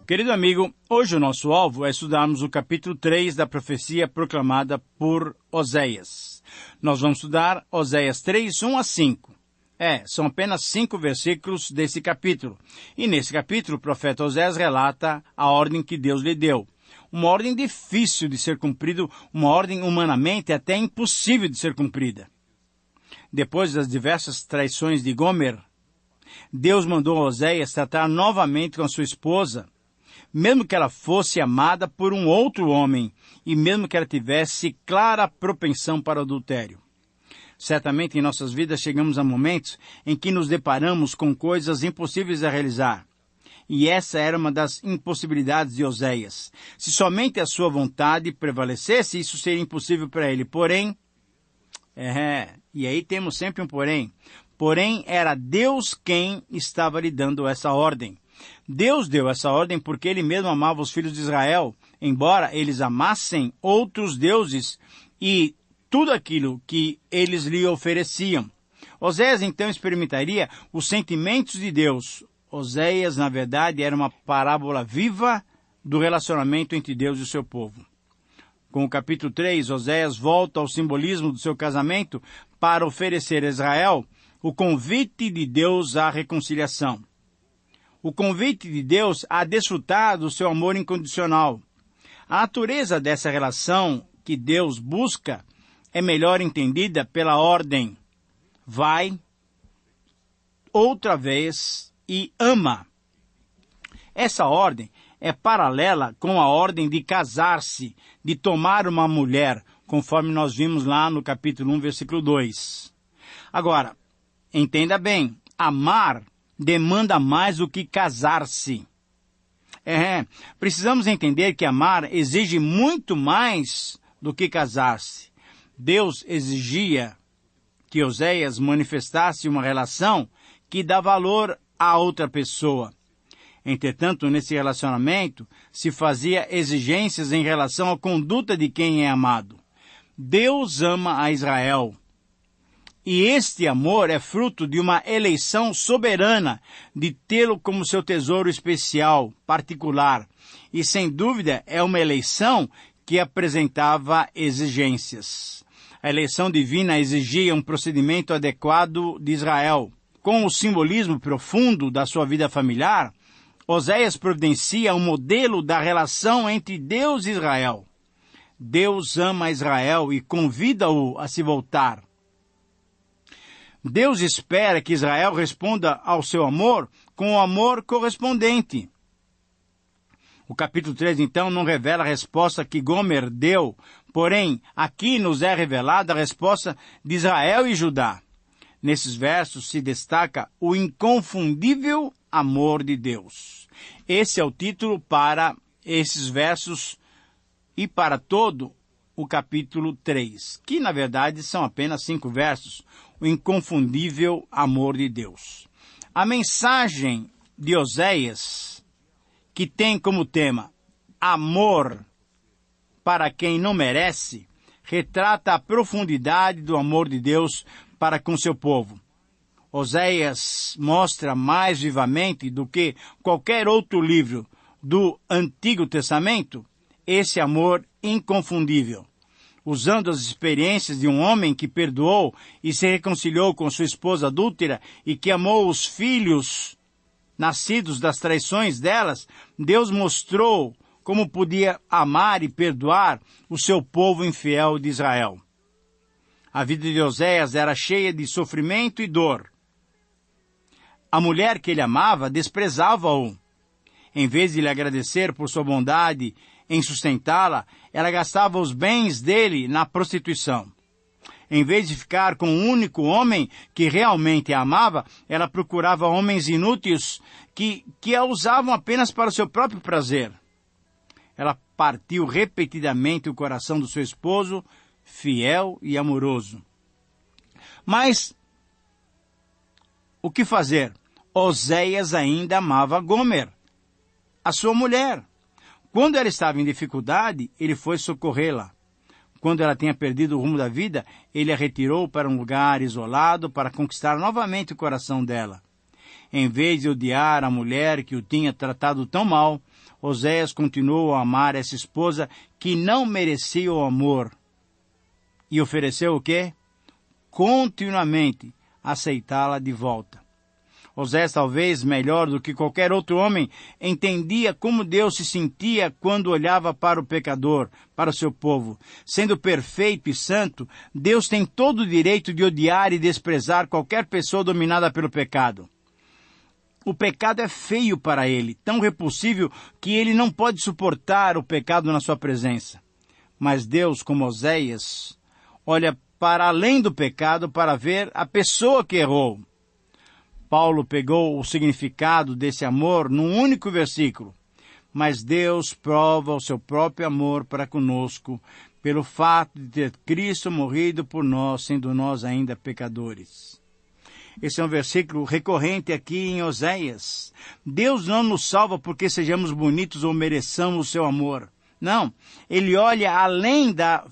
Querido amigo, hoje o nosso alvo é estudarmos o capítulo 3 da profecia proclamada por Oséias. Nós vamos estudar Oséias 3, 1 a 5. São apenas 5 versículos desse capítulo. E nesse capítulo o profeta Oséias relata a ordem que Deus lhe deu. Uma ordem difícil de ser cumprida, uma ordem humanamente até impossível de ser cumprida. Depois das diversas traições de Gomer, Deus mandou Oséias tratar novamente com a sua esposa, mesmo que ela fosse amada por um outro homem e mesmo que ela tivesse clara propensão para o adultério. Certamente em nossas vidas chegamos a momentos em que nos deparamos com coisas impossíveis a realizar. E essa era uma das impossibilidades de Oséias. Se somente a sua vontade prevalecesse, isso seria impossível para ele. Porém, e aí temos sempre um porém. Porém, era Deus quem estava lhe dando essa ordem. Deus deu essa ordem porque Ele mesmo amava os filhos de Israel, embora eles amassem outros deuses e tudo aquilo que eles lhe ofereciam. Oséias então experimentaria os sentimentos de Deus. Oséias, na verdade, era uma parábola viva do relacionamento entre Deus e o seu povo. Com o capítulo 3, Oséias volta ao simbolismo do seu casamento para oferecer a Israel o convite de Deus à reconciliação. O convite de Deus a desfrutar do seu amor incondicional. A natureza dessa relação que Deus busca é melhor entendida pela ordem: vai outra vez e ama. Essa ordem é paralela com a ordem de casar-se, de tomar uma mulher, conforme nós vimos lá no capítulo 1, versículo 2. Agora, entenda bem, amar demanda mais do que casar-se. Precisamos entender que amar exige muito mais do que casar-se. Deus exigia que Oséias manifestasse uma relação que dá valor a outra pessoa. Entretanto, nesse relacionamento, se fazia exigências em relação à conduta de quem é amado. Deus ama a Israel. E este amor é fruto de uma eleição soberana de tê-lo como seu tesouro especial, particular. E, sem dúvida, é uma eleição que apresentava exigências. A eleição divina exigia um procedimento adequado de Israel. Com o simbolismo profundo da sua vida familiar, Oséias providencia um modelo da relação entre Deus e Israel. Deus ama Israel e convida-o a se voltar. Deus espera que Israel responda ao seu amor com o amor correspondente. O capítulo 3, então, não revela a resposta que Gomer deu, porém, aqui nos é revelada a resposta de Israel e Judá. Nesses versos se destaca o inconfundível amor de Deus. Esse é o título para esses versos e para todo o capítulo 3, que na verdade são apenas 5 versos, o inconfundível amor de Deus. A mensagem de Oséias, que tem como tema amor para quem não merece, retrata a profundidade do amor de Deus para com seu povo. Oséias mostra mais vivamente do que qualquer outro livro do Antigo Testamento esse amor inconfundível. Usando as experiências de um homem que perdoou e se reconciliou com sua esposa adúltera e que amou os filhos nascidos das traições delas, Deus mostrou como podia amar e perdoar o seu povo infiel de Israel. A vida de Oséias era cheia de sofrimento e dor. A mulher que ele amava desprezava-o. Em vez de lhe agradecer por sua bondade em sustentá-la, ela gastava os bens dele na prostituição. Em vez de ficar com um único homem que realmente a amava, ela procurava homens inúteis que a usavam apenas para o seu próprio prazer. Ela partiu repetidamente o coração do seu esposo, fiel e amoroso. Mas o que fazer? Oséias ainda amava Gomer, a sua mulher. Quando ela estava em dificuldade, ele foi socorrê-la. Quando ela tinha perdido o rumo da vida, ele a retirou para um lugar isolado para conquistar novamente o coração dela. Em vez de odiar a mulher que o tinha tratado tão mal, Oséias continuou a amar essa esposa que não merecia o amor. E ofereceu o quê? Continuamente aceitá-la de volta. Oséias, talvez melhor do que qualquer outro homem, entendia como Deus se sentia quando olhava para o pecador, para o seu povo. Sendo perfeito e santo, Deus tem todo o direito de odiar e desprezar qualquer pessoa dominada pelo pecado. O pecado é feio para ele, tão repulsivo que ele não pode suportar o pecado na sua presença. Mas Deus, como Oséias, olha para além do pecado para ver a pessoa que errou. Paulo pegou o significado desse amor num único versículo. Mas Deus prova o seu próprio amor para conosco, pelo fato de ter Cristo morrido por nós, sendo nós ainda pecadores. Esse é um versículo recorrente aqui em Oséias. Deus não nos salva porque sejamos bonitos ou mereçamos o seu amor. Não, Ele olha além da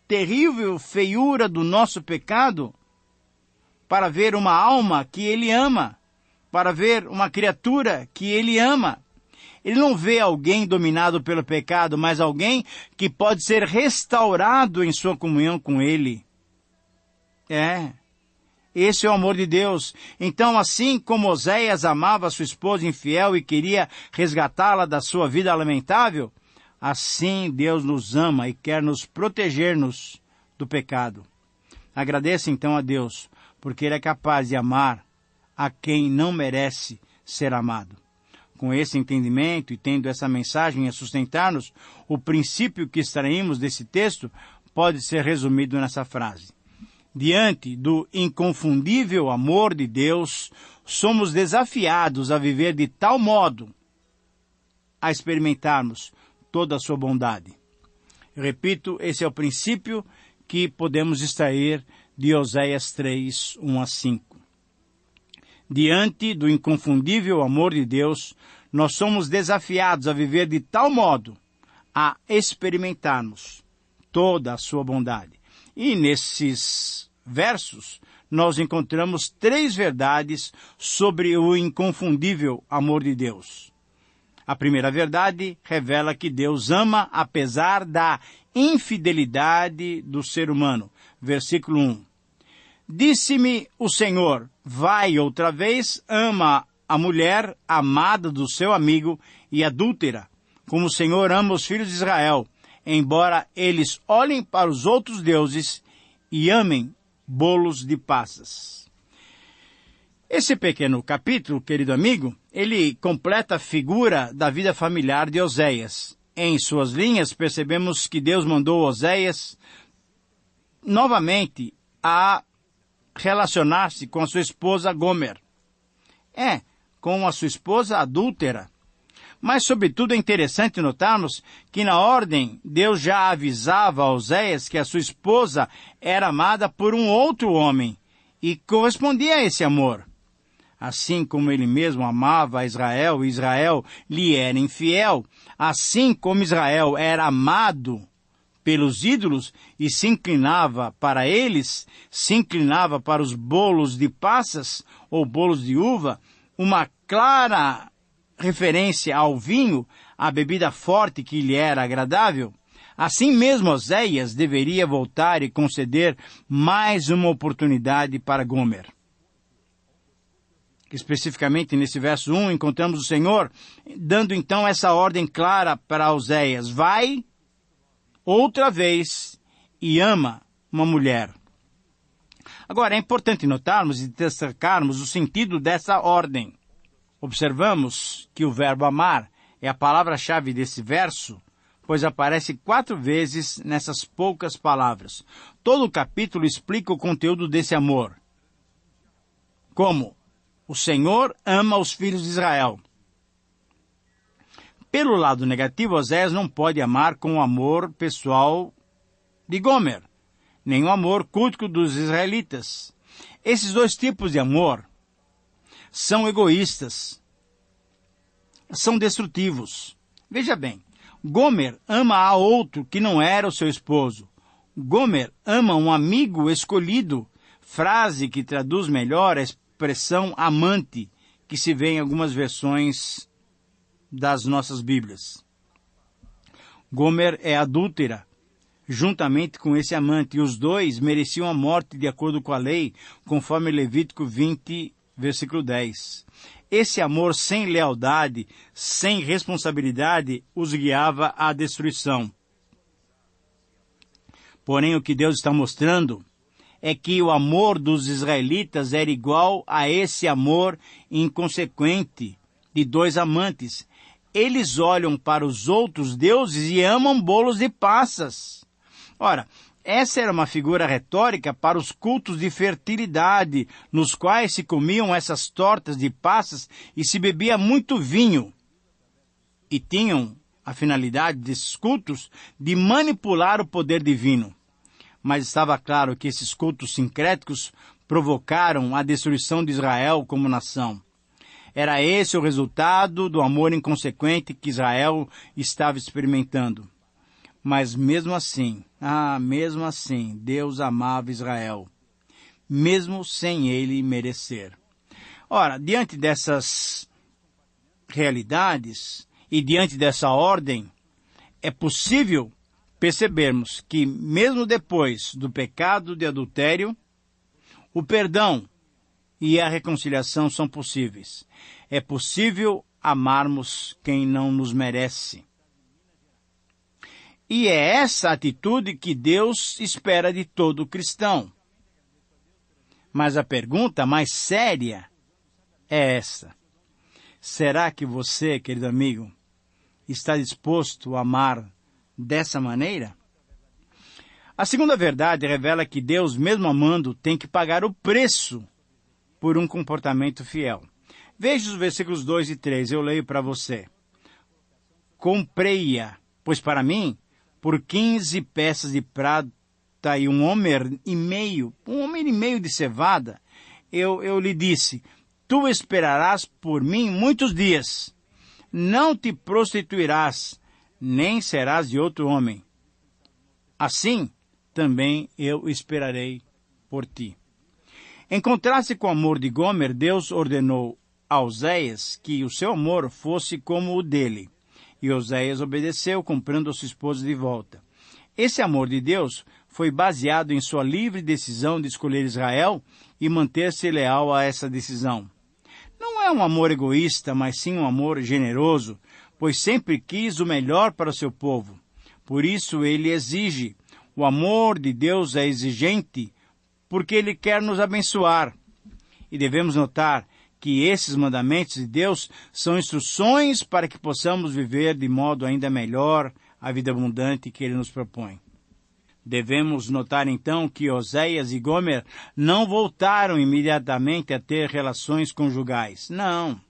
terrível feiura do nosso pecado para ver uma alma que Ele ama, para ver uma criatura que Ele ama. Ele não vê alguém dominado pelo pecado, mas alguém que pode ser restaurado em sua comunhão com Ele. Esse é o amor de Deus. Então, assim como Oséias amava sua esposa infiel e queria resgatá-la da sua vida lamentável, assim Deus nos ama e quer nos proteger-nos do pecado. Agradeça então a Deus, porque Ele é capaz de amar a quem não merece ser amado. Com esse entendimento e tendo essa mensagem a sustentar-nos, o princípio que extraímos desse texto pode ser resumido nessa frase. Diante do inconfundível amor de Deus, somos desafiados a viver de tal modo a experimentarmos toda a sua bondade. Eu repito, esse é o princípio que podemos extrair de Oséias 3, 1-5. Diante do inconfundível amor de Deus, nós somos desafiados a viver de tal modo a experimentarmos toda a sua bondade. E nesses versos, nós encontramos 3 verdades sobre o inconfundível amor de Deus. A primeira verdade revela que Deus ama apesar da infidelidade do ser humano. Versículo 1. Disse-me o Senhor, vai outra vez, ama a mulher amada do seu amigo e adúltera, como o Senhor ama os filhos de Israel, embora eles olhem para os outros deuses e amem bolos de passas. Esse pequeno capítulo, querido amigo, ele completa a figura da vida familiar de Oséias. Em suas linhas, percebemos que Deus mandou Oséias novamente a relacionar-se com a sua esposa Gomer. Com a sua esposa adúltera. Mas, sobretudo, é interessante notarmos que na ordem, Deus já avisava a Oséias que a sua esposa era amada por um outro homem e correspondia a esse amor. Assim como ele mesmo amava a Israel e Israel lhe era infiel, assim como Israel era amado pelos ídolos e se inclinava para eles, se inclinava para os bolos de passas ou bolos de uva, uma clara referência ao vinho, à bebida forte que lhe era agradável, assim mesmo Oséias deveria voltar e conceder mais uma oportunidade para Gomer. Especificamente nesse verso 1, encontramos o Senhor dando então essa ordem clara para Oséias: vai outra vez e ama uma mulher. Agora, é importante notarmos e destacarmos o sentido dessa ordem. Observamos que o verbo amar é a palavra-chave desse verso, pois aparece 4 vezes nessas poucas palavras. Todo o capítulo explica o conteúdo desse amor. Como o Senhor ama os filhos de Israel. Pelo lado negativo, Oséias não pode amar com o amor pessoal de Gomer, nem o amor cultico dos israelitas. Esses 2 tipos de amor são egoístas, são destrutivos. Veja bem, Gomer ama a outro que não era o seu esposo. Gomer ama um amigo escolhido, frase que traduz melhor a expressão amante, que se vê em algumas versões das nossas Bíblias. Gomer é adúltera, juntamente com esse amante, e os dois mereciam a morte de acordo com a lei, conforme Levítico 20, versículo 10. Esse amor sem lealdade, sem responsabilidade, os guiava à destruição. Porém, o que Deus está mostrando é que o amor dos israelitas era igual a esse amor inconsequente de dois amantes. Eles olham para os outros deuses e amam bolos de passas. Ora, essa era uma figura retórica para os cultos de fertilidade, nos quais se comiam essas tortas de passas e se bebia muito vinho. E tinham a finalidade desses cultos de manipular o poder divino. Mas estava claro que esses cultos sincréticos provocaram a destruição de Israel como nação. Era esse o resultado do amor inconsequente que Israel estava experimentando. Mas mesmo assim, Deus amava Israel, mesmo sem ele merecer. Ora, diante dessas realidades e diante dessa ordem, é possível percebermos que mesmo depois do pecado de adultério, o perdão e a reconciliação são possíveis. É possível amarmos quem não nos merece. E é essa atitude que Deus espera de todo cristão. Mas a pergunta mais séria é essa: será que você, querido amigo, está disposto a amar dessa maneira? A segunda verdade revela que Deus, mesmo amando, tem que pagar o preço por um comportamento fiel. Veja os versículos 2 e 3, eu leio para você. Comprei-a, pois para mim, por 15 peças de prata e um homer e meio de cevada, eu lhe disse, tu esperarás por mim muitos dias, não te prostituirás, nem serás de outro homem. Assim, também eu esperarei por ti. Em contraste com o amor de Gomer, Deus ordenou a Oséias que o seu amor fosse como o dele. E Oséias obedeceu, comprando a sua esposa de volta. Esse amor de Deus foi baseado em sua livre decisão de escolher Israel e manter-se leal a essa decisão. Não é um amor egoísta, mas sim um amor generoso, pois sempre quis o melhor para o seu povo. Por isso ele exige. O amor de Deus é exigente, porque ele quer nos abençoar. E devemos notar que esses mandamentos de Deus são instruções para que possamos viver de modo ainda melhor a vida abundante que ele nos propõe. Devemos notar então que Oséias e Gomer não voltaram imediatamente a ter relações conjugais. Não.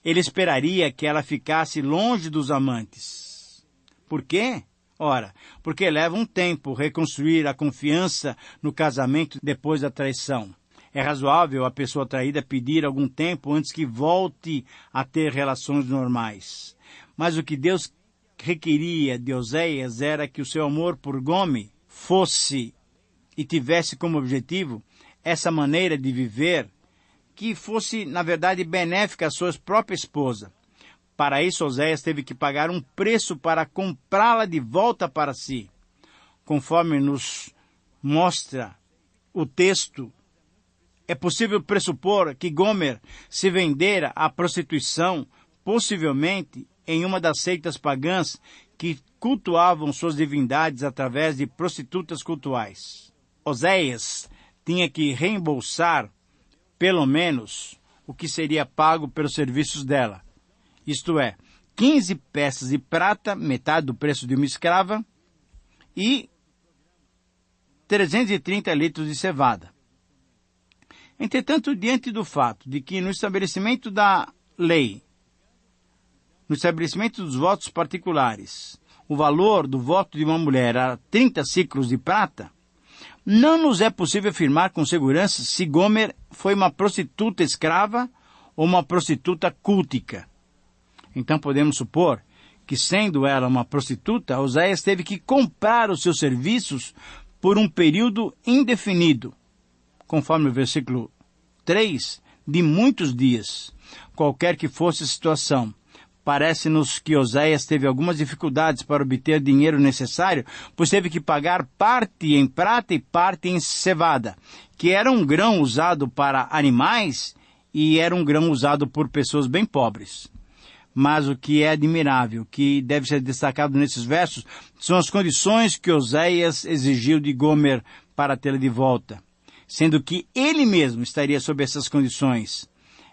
Ele esperaria que ela ficasse longe dos amantes. Por quê? Ora, porque leva um tempo reconstruir a confiança no casamento depois da traição. É razoável a pessoa traída pedir algum tempo antes que volte a ter relações normais. Mas o que Deus requeria de Oséias era que o seu amor por Gomer fosse e tivesse como objetivo essa maneira de viver que fosse, na verdade, benéfica à sua própria esposa. Para isso, Oséias teve que pagar um preço para comprá-la de volta para si. Conforme nos mostra o texto, é possível pressupor que Gomer se vendera à prostituição, possivelmente em uma das seitas pagãs que cultuavam suas divindades através de prostitutas cultuais. Oséias tinha que reembolsar, pelo menos, o que seria pago pelos serviços dela. Isto é, 15 peças de prata, metade do preço de uma escrava, e 330 litros de cevada. Entretanto, diante do fato de que no estabelecimento da lei, no estabelecimento dos votos particulares, o valor do voto de uma mulher era 30 ciclos de prata, não nos é possível afirmar com segurança se Gomer foi uma prostituta escrava ou uma prostituta cultica. Então podemos supor que, sendo ela uma prostituta, Oséias teve que comprar os seus serviços por um período indefinido, conforme o versículo 3, de muitos dias. qualquer que fosse a situação. Parece-nos que Oséias teve algumas dificuldades para obter o dinheiro necessário, pois teve que pagar parte em prata e parte em cevada, que era um grão usado para animais e era um grão usado por pessoas bem pobres. Mas o que é admirável, que deve ser destacado nesses versos, são as condições que Oséias exigiu de Gomer para tê-la de volta, sendo que ele mesmo estaria sob essas condições.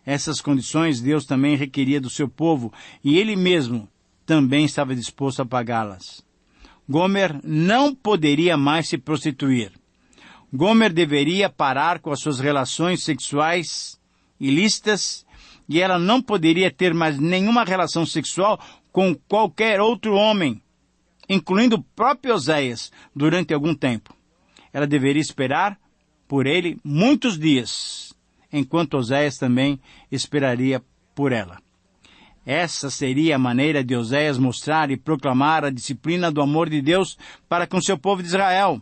Essas condições Deus também requeria do seu povo, e ele mesmo também estava disposto a pagá-las. Gomer não poderia mais se prostituir. Gomer deveria parar com as suas relações sexuais ilícitas, e ela não poderia ter mais nenhuma relação sexual com qualquer outro homem, incluindo o próprio Oséias, durante algum tempo. Ela deveria esperar por ele muitos dias, enquanto Oséias também esperaria por ela. Essa seria a maneira de Oséias mostrar e proclamar a disciplina do amor de Deus para com seu povo de Israel,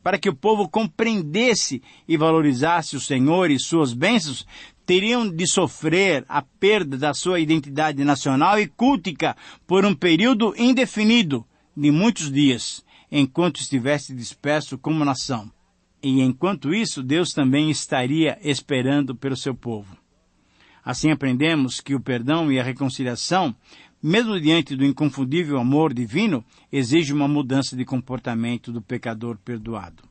para que o povo compreendesse e valorizasse o Senhor e suas bênçãos. Teriam de sofrer a perda da sua identidade nacional e cultica por um período indefinido de muitos dias, enquanto estivesse disperso como nação. E enquanto isso, Deus também estaria esperando pelo seu povo. Assim aprendemos que o perdão e a reconciliação, mesmo diante do inconfundível amor divino, exige uma mudança de comportamento do pecador perdoado.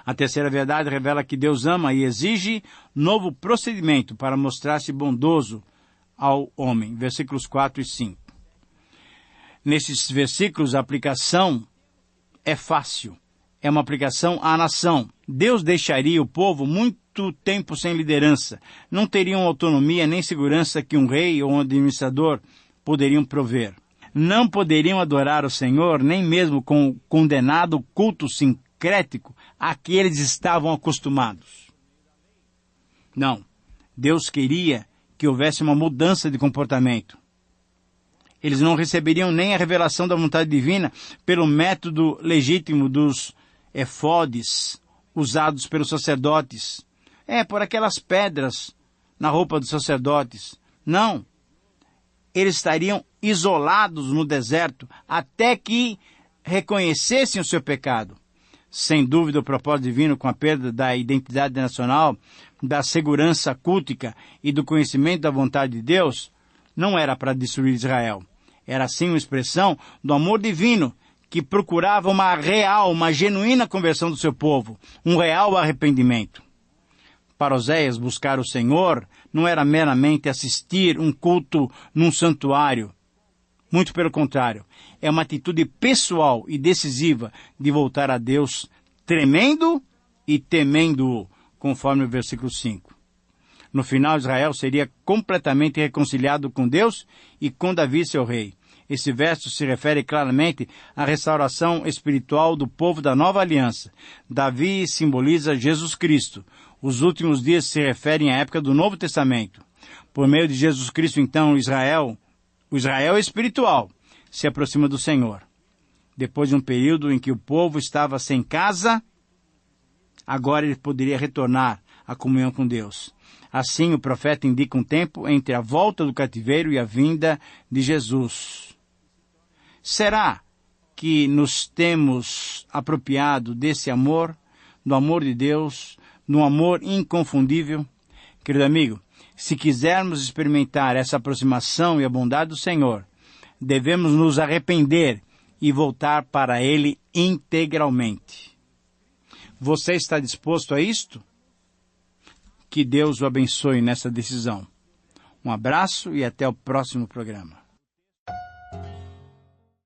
A terceira verdade revela que Deus ama e exige novo procedimento para mostrar-se bondoso ao homem. Versículos 4 e 5. Nesses versículos, a aplicação é fácil. É uma aplicação à nação. Deus deixaria o povo muito tempo sem liderança. Não teriam autonomia nem segurança que um rei ou um administrador poderiam prover. Não poderiam adorar o Senhor, nem mesmo com o condenado culto sincrético a que eles estavam acostumados. Não. Deus queria que houvesse uma mudança de comportamento. Eles não receberiam nem a revelação da vontade divina pelo método legítimo dos efodes usados pelos sacerdotes. Por aquelas pedras na roupa dos sacerdotes. Não. Eles estariam isolados no deserto até que reconhecessem o seu pecado. Sem dúvida, o propósito divino, com a perda da identidade nacional, da segurança cultica e do conhecimento da vontade de Deus, não era para destruir Israel. Era sim uma expressão do amor divino que procurava uma genuína conversão do seu povo, um real arrependimento. Para Oséias, buscar o Senhor não era meramente assistir um culto num santuário. Muito pelo contrário, é uma atitude pessoal e decisiva de voltar a Deus, tremendo e temendo-o, conforme o versículo 5. No final, Israel seria completamente reconciliado com Deus e com Davi, seu rei. Esse verso se refere claramente à restauração espiritual do povo da nova aliança. Davi simboliza Jesus Cristo. Os últimos dias se referem à época do Novo Testamento. Por meio de Jesus Cristo, então, o Israel espiritual se aproxima do Senhor. Depois de um período em que o povo estava sem casa, agora ele poderia retornar à comunhão com Deus. Assim, o profeta indica um tempo entre a volta do cativeiro e a vinda de Jesus. Será que nos temos apropriado desse amor, do amor de Deus, do amor inconfundível? Querido amigo, se quisermos experimentar essa aproximação e a bondade do Senhor, devemos nos arrepender e voltar para Ele integralmente. Você está disposto a isto? Que Deus o abençoe nessa decisão. Um abraço e até o próximo programa.